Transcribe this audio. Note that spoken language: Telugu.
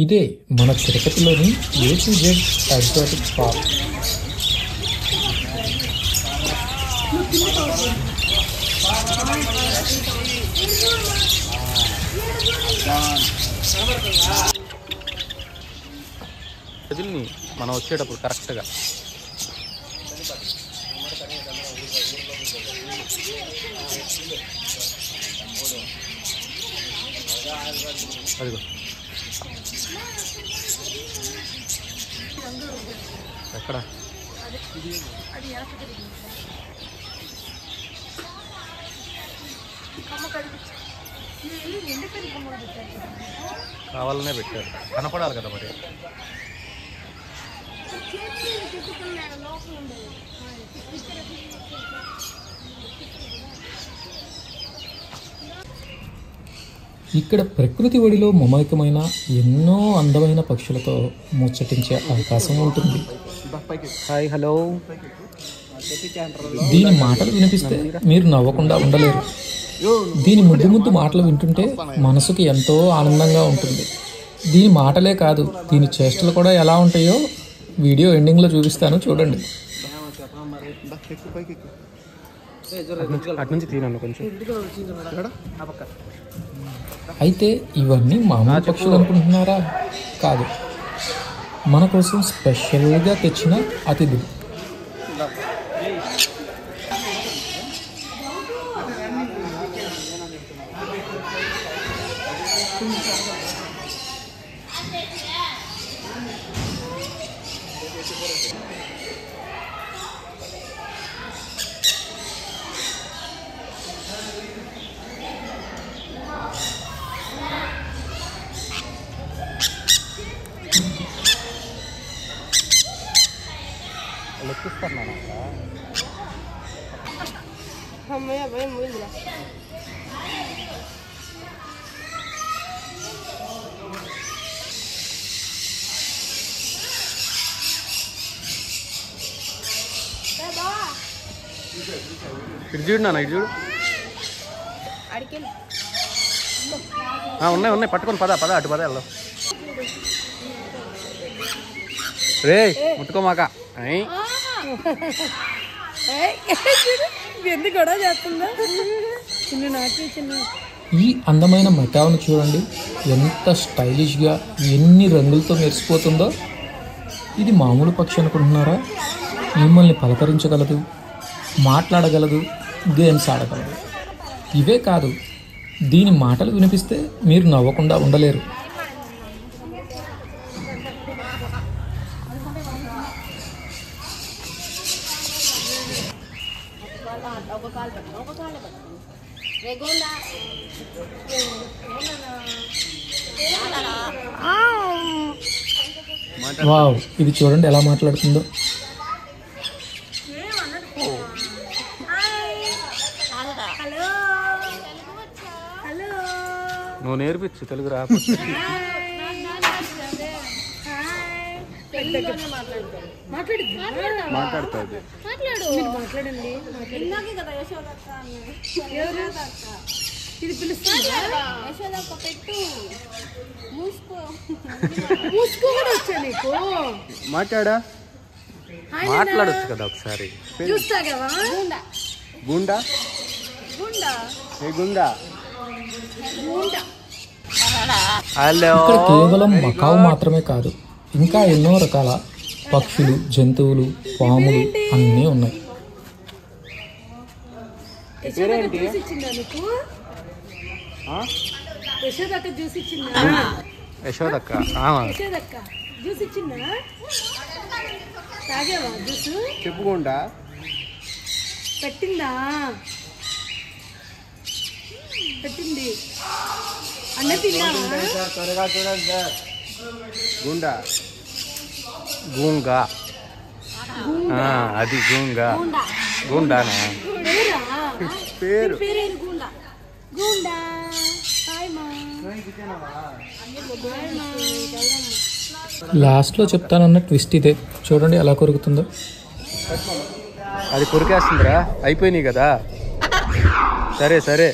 ఇదే మన తిరుపతిలోని A to Z exotic park. ప్రజల్ని మనం వచ్చేటప్పుడు కరెక్ట్గా అదిగో ఎక్కడ కావాలనే పెట్టారు, కనపడాలి కదా మరి. ఇక్కడ ప్రకృతి ఒడిలో మమైకమైన ఎన్నో అందమైన పక్షులతో ముచ్చటించే అవకాశం ఉంటుంది. Hi hello. దీని మాటలు వినిపిస్తే మీరు నవ్వకుండా ఉండలేరు. దీని ముద్దు ముద్దు మాటలు వింటుంటే మనసుకి ఎంతో ఆనందంగా ఉంటుంది. దీని మాటలే కాదు, దీని చేష్టలు కూడా ఎలా ఉంటాయో వీడియో ఎండింగ్లో చూపిస్తాను, చూడండి. అట్నుంచి తీనండి కొంచెం. అయితే ఇవన్నీ మామూలు పక్షులు అనుకుంటున్నారా? కాదు, మన కోసం స్పెషల్గా తెచ్చిన అతిథులు. లెక్కిస్తారు నాన్న. ఇటు చూడు నాన్న, ఇటు చూడు. ఉన్నాయి ఉన్నాయి, పట్టుకొని పద పద, అటు పద వెళ్దాం. రే ముట్టుకోమాక. ఈ అందమైన మెకాను చూడండి, ఎంత స్టైలిష్గా ఎన్ని రంగులతో మెరిసిపోతుందో. ఇది మామూలు పక్షి అనుకుంటున్నారా? మిమ్మల్ని పలకరించగలదు, మాట్లాడగలదు, గేమ్స్ ఆడగలదు. ఇవే కాదు, దీని మాటలు వినిపిస్తే మీరు నవ్వకుండా ఉండలేరు. వావ్, ఇది చూడండి ఎలా మాట్లాడుతుందో. నువ్వు నేర్పించు తెలుగు రా. మాట్లాడుతుంది. మాట్లాడా, మాట్లాడొచ్చు కదా ఒకసారి. గుండా గుండా. ఇక్కడ కేవలం మకావు మాత్రమే కాదు, ఇంకా ఎన్నో రకాల పక్షులు, జంతువులు, పాములు అన్నీ ఉన్నాయి. యశోదక్క చెప్పుకుండా పెట్టిందా? పెట్టింది అన్న త్వరగా చూడండి. గుండా గూంగా, అది గూంగా. గుండానా పేరు? లాస్ట్లో చెప్తానన్న ట్విస్ట్ ఇదే, చూడండి ఎలా కొరుకుతుందో. అది కొరికేస్తుందిరా, అయిపోయినాయి కదా. సరే సరే.